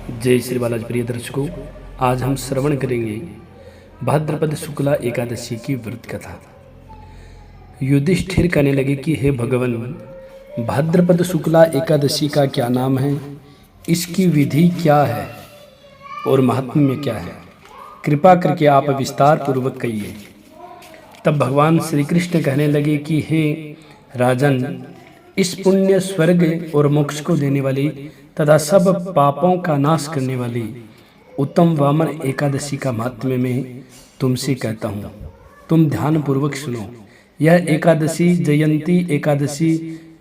जय श्री बालाजी प्रिय दर्शकों, आज हम श्रवण करेंगे भाद्रपद शुक्ला एकादशी की व्रत कथा। युधिष्ठिर कहने लगे कि हे भगवान, भाद्रपद शुक्ला एकादशी का क्या नाम है, इसकी विधि क्या है और महात्म्य क्या है, कृपा करके आप विस्तार पूर्वक कहिए। तब भगवान श्री कृष्ण कहने लगे कि हे राजन, इस पुण्य स्वर्ग और मोक्ष को देने वाली तथा सब पापों का नाश करने वाली उत्तम वामन एकादशी का महात्म्य में तुमसे कहता हूँ। तुम ध्यान पूर्वक सुनो। यह एकादशी जयंती एकादशी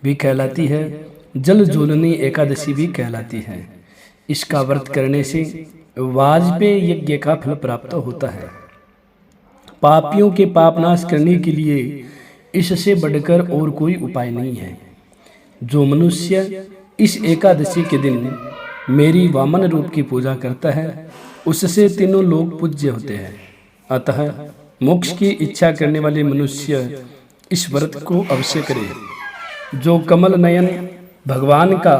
भी कहलाती है, जल जोलनी एकादशी भी कहलाती है। इसका व्रत करने से वाजपेय यज्ञ का फल प्राप्त होता है। पापियों के पाप नाश करने के लिए इससे बढ़कर और कोई उपाय नहीं है। जो मनुष्य इस एकादशी के दिन मेरी वामन रूप की पूजा करता है, उससे तीनों लोग पूज्य होते हैं। अतः मोक्ष की इच्छा करने वाले मनुष्य इस व्रत को अवश्य करे। जो कमल नयन भगवान का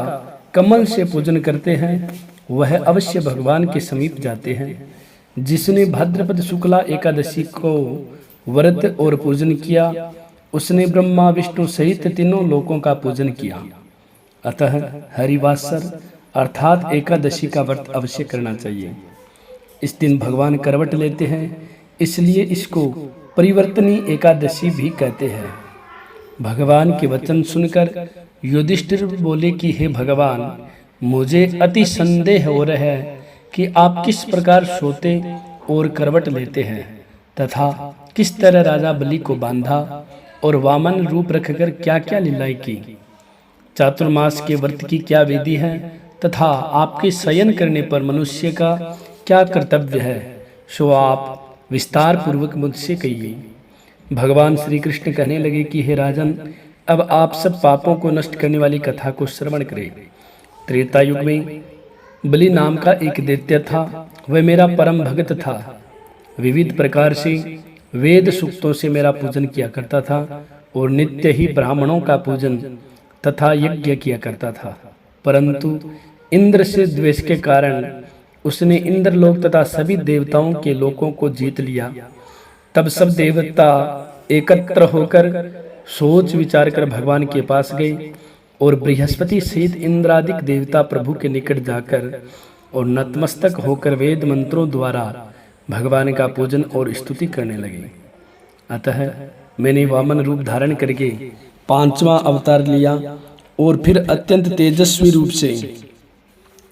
कमल से पूजन करते हैं, वह अवश्य भगवान के समीप जाते हैं। जिसने भाद्रपद शुक्ला एकादशी को व्रत और पूजन किया, उसने ब्रह्मा विष्णु सहित तीनों लोकों का पूजन किया। अतः हरिवासर अर्थात एकादशी का व्रत अवश्य करना चाहिए। इस दिन भगवान करवट लेते हैं, इसलिए इसको परिवर्तनी एकादशी भी कहते हैं। भगवान के वचन सुनकर युधिष्ठिर बोले कि हे भगवान, मुझे अति संदेह हो रहा है कि आप किस प्रकार सोते और करवट लेते हैं तथा किस तरह राजा बलि को बांधा और वामन रूप रखकर क्या क्या लीलाएं की। चातुर्मास के व्रत की क्या विधि है तथा आपके शयन करने पर मनुष्य का क्या कर्तव्य है, सो आप विस्तार पूर्वक मुझसे कहिए। भगवान श्री कृष्ण कहने लगे कि हे राजन, अब आप सब पापों को नष्ट करने वाली कथा को श्रवण करें। त्रेता युग में बलि नाम का एक दैत्य था। वह मेरा परम भक्त था। विविध प्रकार से वेद सूक्तों से मेरा पूजन किया करता था और नित्य ही ब्राह्मणों का पूजन तथा यज्ञ किया करता था। परंतु इंद्र से द्वेष के कारण उसने इंद्रलोक तथा सभी देवताओं के लोकों को जीत लिया। तब सब देवता एकत्र होकर सोच विचार कर भगवान के पास गए और बृहस्पति सहित इंद्रादिक देवता प्रभु के निकट जाकर और नतमस्तक होकर वेद मंत्रों द्वारा भगवान का पूजन और स्तुति करने लगे। अतः मैंने वामन रूप धारण करके 5वां अवतार लिया और फिर अत्यंत तेजस्वी रूप से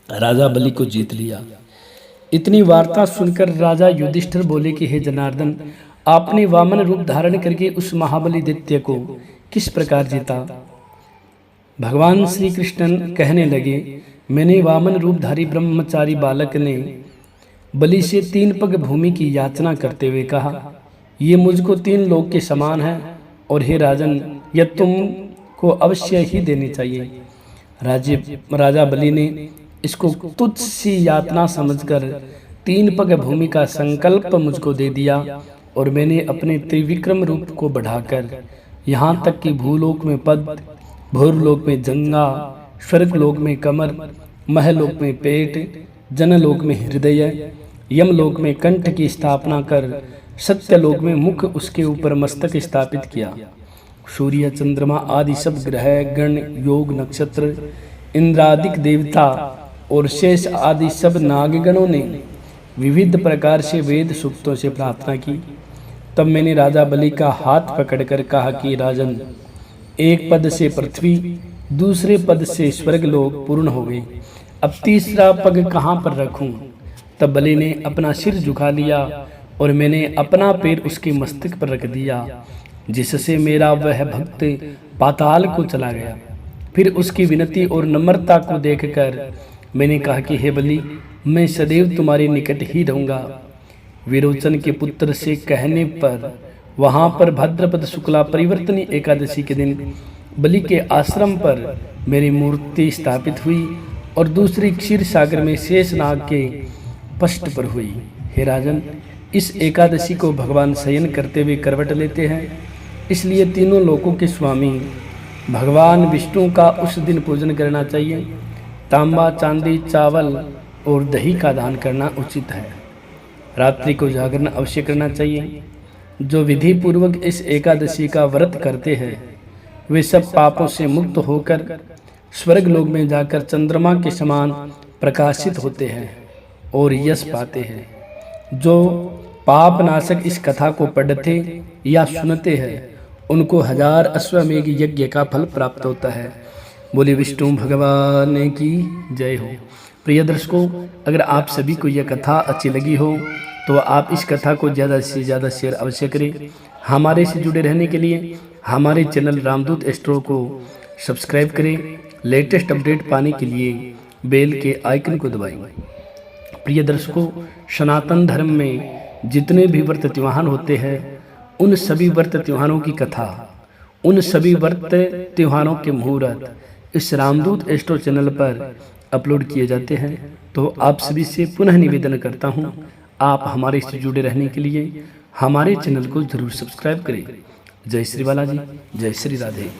राजा बलि को जीत लिया। इतनी वार्ता सुनकर राजा युधिष्ठिर बोले कि हे जनार्दन, आपने वामन रूप धारण करके उस महाबली दैत्य को किस प्रकार जीता। भगवान श्री कृष्ण कहने लगे, मैंने वामन रूपधारी ब्रह्मचारी बालक ने बलि से 3 पग भूमि की याचना करते हुए कहा, ये मुझको 3 लोक के समान है और हे राजन, यह तुमको अवश्य ही देनी चाहिए। राजा बलि ने इसको तुच्छ सी यातना समझकर 3 पग भूमि का संकल्प मुझको दे दिया और मैंने अपने त्रिविक्रम रूप को बढ़ाकर यहाँ तक कि भूलोक में पद, भूरलोक में जंगा, स्वर्गलोक में कमर, महलोक में पेट, जनलोक में हृदय, यमलोक में कंठ की स्थापना कर सत्यलोक में मुख, उसके ऊपर मस्तक स्थापित किया। सूर्य, चंद्रमा आदि सब ग्रह गण, योग, नक्षत्र, इंद्रादिक देवता और शेष आदि सब नागगणों ने विविध प्रकार से वेद सूक्तों से प्रार्थना की। तब मैंने राजा बलि का हाथ पकड़कर कहा कि राजन, एक पद से पृथ्वी, दूसरे पद से स्वर्गलोक पूर्ण हो गए। अब तीसरा पग कहाँ पर रखूं? तब बलि ने अपना सिर झुका लिया और मैंने अपना पैर उसके मस्तक पर रख दिया, जिससे मेरा वह भक्त पाताल को चला गया। फिर उसकी विनती और नम्रता को देखकर मैंने कहा कि हे बलि, मैं सदैव तुम्हारे निकट ही रहूँगा। विरोचन के पुत्र से कहने पर वहाँ पर भाद्रपद शुक्ला परिवर्तनी एकादशी के दिन बलि के आश्रम पर मेरी मूर्ति स्थापित हुई और दूसरी क्षीर सागर में शेषनाग के पष्ट पर हुई। हे राजन, इस एकादशी को भगवान शयन करते हुए करवट लेते हैं, इसलिए तीनों लोकों के स्वामी भगवान विष्णु का उस दिन पूजन करना चाहिए। तांबा, चांदी, चावल और दही का दान करना उचित है। रात्रि को जागरण अवश्य करना चाहिए। जो विधि पूर्वक इस एकादशी का व्रत करते हैं वे सब पापों से मुक्त होकर स्वर्ग लोक में जाकर चंद्रमा के समान प्रकाशित होते हैं और यश पाते हैं। जो पाप नाशक इस कथा को पढ़ते या सुनते हैं उनको 1000 अश्वमेघ यज्ञ का फल प्राप्त होता है। बोले विष्णु भगवान की जय हो। प्रिय दर्शकों, अगर आप सभी को यह कथा अच्छी लगी हो तो आप इस कथा को ज़्यादा से ज़्यादा शेयर अवश्य करें। हमारे से जुड़े रहने के लिए हमारे चैनल रामदूत एस्ट्रो को सब्सक्राइब करें। लेटेस्ट अपडेट पाने के लिए बेल के आइकन को दबाएं। प्रिय दर्शकों, सनातन धर्म में जितने भी व्रत त्योहार होते हैं उन सभी व्रत त्योहारों की कथा, उन सभी व्रत त्योहारों के मुहूर्त इस रामदूत एस्ट्रो चैनल पर अपलोड किए जाते हैं। तो आप सभी से पुनः निवेदन करता हूं, आप हमारे से जुड़े रहने के लिए हमारे चैनल को जरूर सब्सक्राइब करें। जय श्री बालाजी, जय श्री राधे।